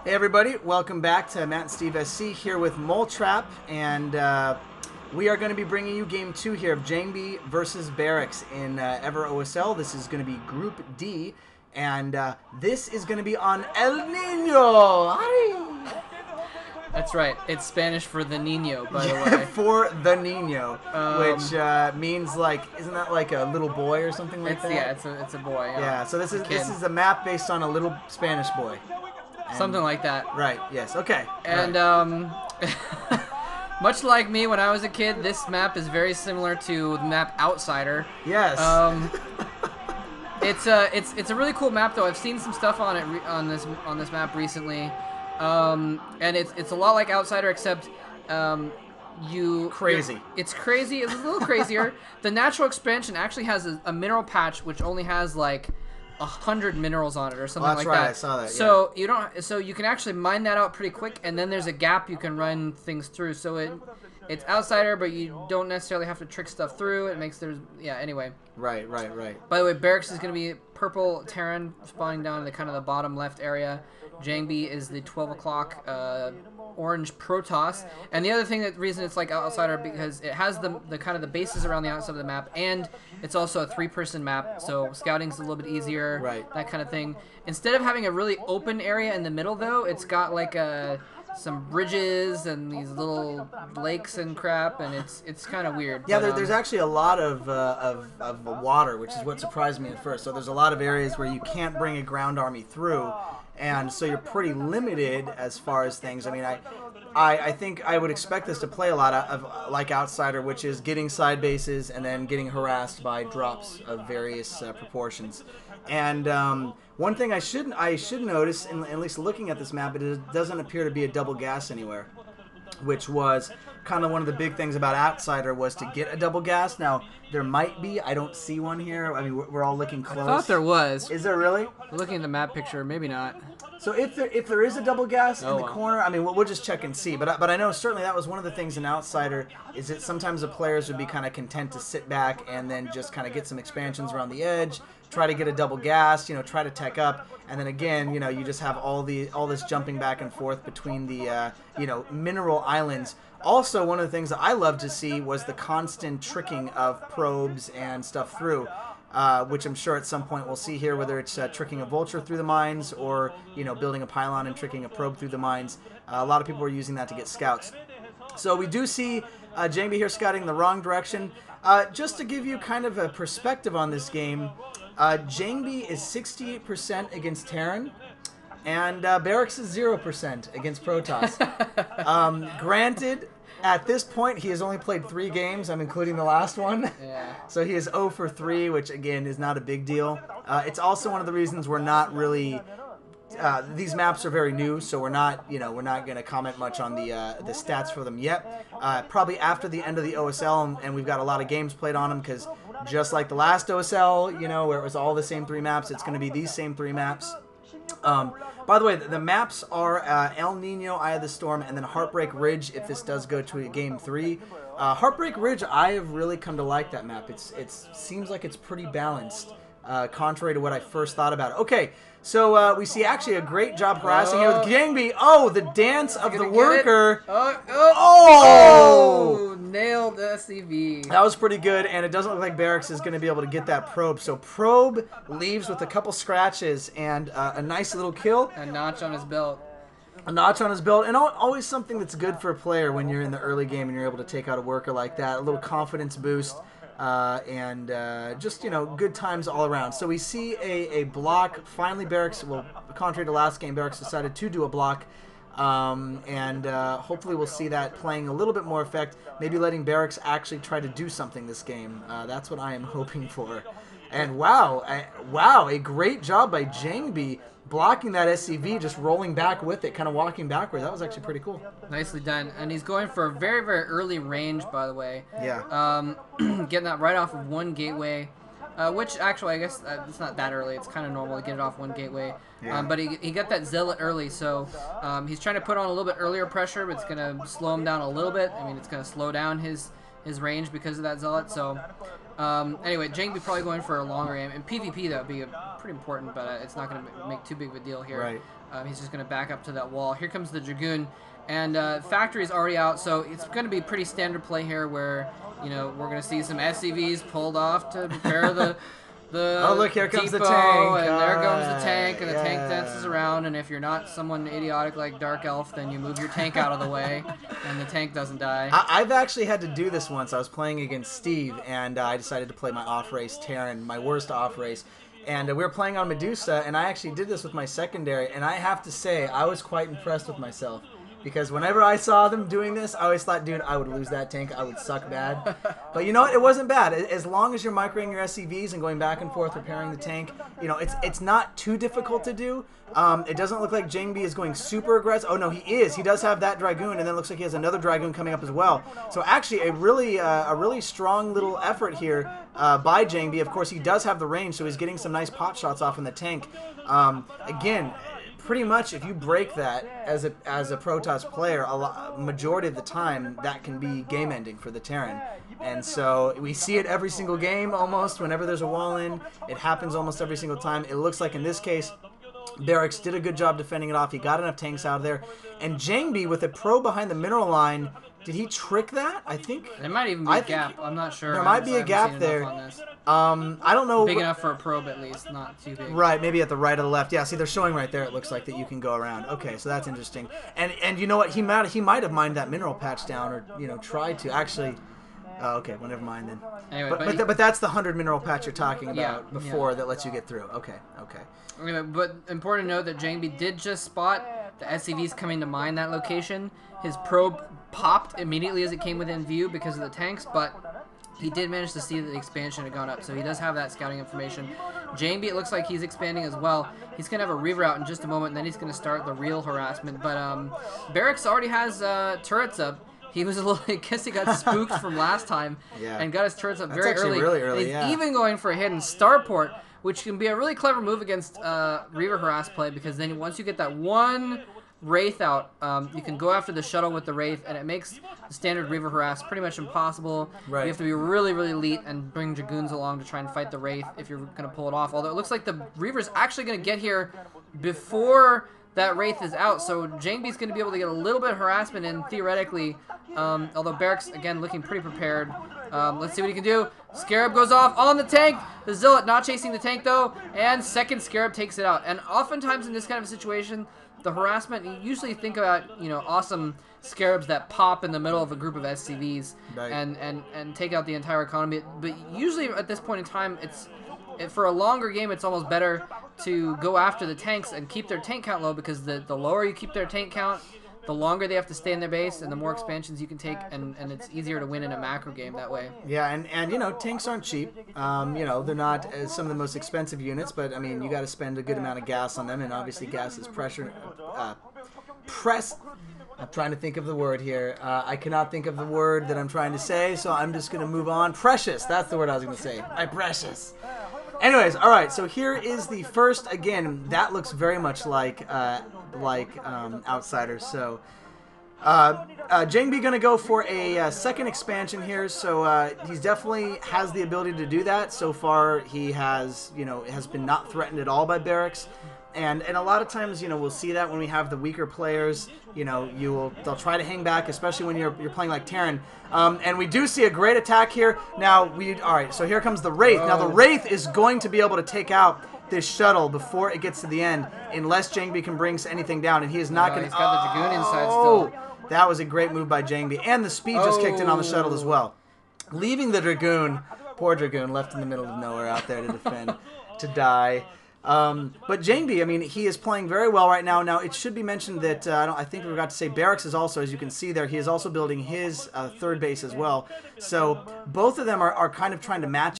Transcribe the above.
Hey everybody, welcome back to Matt and Steve SC here with Moletrap, and we are going to be bringing you Game 2 here of Jangbi versus Barracks in Ever OSL. This is going to be Group D, and this is going to be on El Nino. Hi. That's right. It's Spanish for the Nino, by the way. For the Nino, which means like, isn't that like a little boy or something like that? Yeah, it's a boy. Yeah. So this is a map based on a little Spanish boy. Something like that. Right, yes, okay. And much like me when I was a kid, this map is very similar to the map Outsider. Yes. It's a really cool map though. I've seen some stuff on it on this map recently. And it's a lot like Outsider except crazy. It's crazy. It's a little crazier. The natural expansion actually has a mineral patch which only has like 100 minerals on it or something like that. I saw that. So you can actually mine that out pretty quick, and then there's a gap you can run things through. So it's Outsider, but you don't necessarily have to trick stuff through. It makes anyway. Right. By the way, Barracks is going to be purple Terran spawning down in the kind of the bottom left area. Jangbi is the 12 o'clock orange Protoss, and the other reason it's like Outsider because it has the kind of the bases around the outside of the map, and it's also a 3-person map, so scouting's a little bit easier, right? That kind of thing. Instead of having a really open area in the middle, though, it's got like some bridges and these little lakes and crap, and it's kind of weird. Yeah, there's actually a lot of water, which is what surprised me at first. So there's a lot of areas where you can't bring a ground army through, and so you're pretty limited as far as things. I mean, I think I would expect this to play a lot of like Outsider, which is getting side bases and then getting harassed by drops of various proportions. And one thing I should notice, at least looking at this map, it doesn't appear to be a double gas anywhere, which was kind of one of the big things about Outsider was to get a double gas. Now, there might be. I don't see one here. I mean, we're all looking close. I thought there was. Is there really? Looking at the map picture, maybe not. So if there is a double gas in the corner, I mean, we'll just check and see. But I know certainly that was one of the things in Outsider is that sometimes the players would be kind of content to sit back and then just kind of get some expansions around the edge, try to get a double gas, try to tech up, and then again, you just have all this jumping back and forth between the mineral islands. Also, one of the things that I love to see was the constant tricking of probes and stuff through. Which I'm sure at some point we'll see here, whether it's tricking a vulture through the mines or, building a pylon and tricking a probe through the mines. A lot of people are using that to get scouts. So we do see Jangbi here scouting the wrong direction. Just to give you kind of a perspective on this game, Jangbi is 68% against Terran, and Barracks is 0% against Protoss. Granted, at this point, he has only played 3 games. I'm including the last one. Yeah. So he is 0 for 3, which again is not a big deal. It's also one of the reasons we're not really. These maps are very new, so we're not going to comment much on the stats for them yet. Probably after the end of the OSL, and we've got a lot of games played on them because just like the last OSL, where it was all the same 3 maps, it's going to be these same 3 maps. By the way, the maps are El Nino, Eye of the Storm, and then Heartbreak Ridge if this does go to a Game 3. Heartbreak Ridge, I have really come to like that map. It seems like it's pretty balanced, contrary to what I first thought about it. Okay, so we see actually a great job harassing here with Jangbi. Oh, the dance of the worker. Oh! Nailed the SCV. That was pretty good, and it doesn't look like Barracks is going to be able to get that probe. So probe leaves with a couple scratches and a nice little kill. A notch on his belt. A notch on his belt, and always something that's good for a player when you're in the early game and you're able to take out a worker like that. A little confidence boost, and just, good times all around. So we see a block. Finally, Barracks, well, contrary to last game, Barracks decided to do a block. And hopefully we'll see that playing a little bit more effect, maybe letting Barracks actually try to do something this game. That's what I am hoping for. And wow, a great job by Jangbi blocking that SCV, just rolling back with it, kind of walking backwards. That was actually pretty cool. Nicely done. And he's going for a very, very early range, by the way. Yeah. Getting that right off of 1 gateway. Which actually, I guess it's not that early. It's kind of normal to get it off 1 gateway. Yeah. But he got that zealot early, so he's trying to put on a little bit earlier pressure, but it's going to slow him down a little bit. I mean, it's going to slow down his range because of that zealot. So Anyway, Jangbi probably going for a longer aim. In PvP, that would be pretty important, but it's not going to make too big of a deal here. Right. He's just going to back up to that wall. Here comes the Dragoon, and Factory's already out, so it's going to be pretty standard play here where, we're going to see some SCVs pulled off to prepare the oh, look, here comes the depot, tank. And there goes the Right. tank, and the tank dances around, and if you're not someone idiotic like Dark Elf, then you move your tank out of the way, and the tank doesn't die. I've actually had to do this once. I was playing against Steve, and I decided to play my off-race Terran, my worst off-race. And we were playing on Medusa, and I actually did this with my secondary, and I have to say, I was quite impressed with myself. Because whenever I saw them doing this, I always thought, dude, I would lose that tank. I would suck bad. But you know what? It wasn't bad. As long as you're microing your SCVs and going back and forth repairing the tank, it's not too difficult to do. It doesn't look like Jangbi is going super aggressive. Oh, no, he is. He does have that Dragoon, and then it looks like he has another Dragoon coming up as well. So actually, a really strong little effort here by Jangbi. Of course, he does have the range, so he's getting some nice pot shots off in the tank. Again, pretty much, if you break that as a Protoss player, majority of the time that can be game ending for the Terran. And so we see it every single game almost. Whenever there's a wall in, it happens almost every single time. It looks like in this case, Barracks did a good job defending it off. He got enough tanks out of there. And Jangbi with a pro behind the mineral line. Did he trick that? I think there might even be a gap. I'm not sure. There might be a gap there. I don't know. Big enough for a probe, at least, not too big. Right, maybe at the right or the left. Yeah, see, they're showing right there. It looks like that you can go around. Okay, so that's interesting. And you know what? He might have mined that mineral patch down, or tried to actually. Okay, well, never mind then. Anyway, but that's the 100 mineral patch you're talking about before that lets you get through. Okay. Anyway, but important to note that Jangbi did just spot the SCVs coming to mine that location. His probe popped immediately as it came within view because of the tanks, but he did manage to see that the expansion had gone up, so he does have that scouting information. Jangbi, it looks like he's expanding as well. He's going to have a Reaver out in just a moment, and then he's going to start the real harassment. But Barracks already has turrets up. He was a little, I guess he got spooked from last time and got his turrets up very early. Really early. He's even going for a hidden starport, which can be a really clever move against Reaver harass play, because then once you get that one Wraith out, you can go after the shuttle with the Wraith, and it makes the standard Reaver harass pretty much impossible. Right. You have to be really, really elite and bring Dragoons along to try and fight the Wraith if you're going to pull it off. Although it looks like the Reaver's actually going to get here before that Wraith is out, so Jangbi's going to be able to get a little bit of harassment in, theoretically, although Barracks, again, looking pretty prepared. Let's see what he can do. Scarab goes off on the tank. The Zealot not chasing the tank, though, and second Scarab takes it out. And oftentimes in this kind of situation, the harassment, you usually think about, awesome Scarabs that pop in the middle of a group of SCVs and take out the entire economy. But usually at this point in time, for a longer game, it's almost better to go after the tanks and keep their tank count low, because the lower you keep their tank count, the longer they have to stay in their base, and the more expansions you can take, and it's easier to win in a macro game that way. Yeah, and tanks aren't cheap. They're not some of the most expensive units, but I mean, you got to spend a good amount of gas on them, and obviously gas is I'm trying to think of the word here. I cannot think of the word that I'm trying to say, so I'm just going to move on. Precious, that's the word I was going to say. My precious. Anyways, all right, so here is the first, again, that looks very much like Outsiders, so Jangbi going to go for a second expansion here, so he's definitely has the ability to do that. So far, he has, has been not threatened at all by Barracks. And a lot of times, we'll see that when we have the weaker players, they'll try to hang back, especially when you're playing like Terran. And we do see a great attack here. Now, all right, so here comes the Wraith. Now, the Wraith is going to be able to take out this shuttle before it gets to the end, unless Jangbi can bring anything down, and he is not going to. He's got the Dragoon inside still. That was a great move by Jangbi, and the speed just kicked in on the shuttle as well, leaving the Dragoon, poor Dragoon, left in the middle of nowhere out there to defend, to die. But Jangbi, I mean, he is playing very well right now. Now, it should be mentioned that I think we forgot to say Barracks is also, as you can see there, he is also building his third base as well. So both of them are kind of trying to match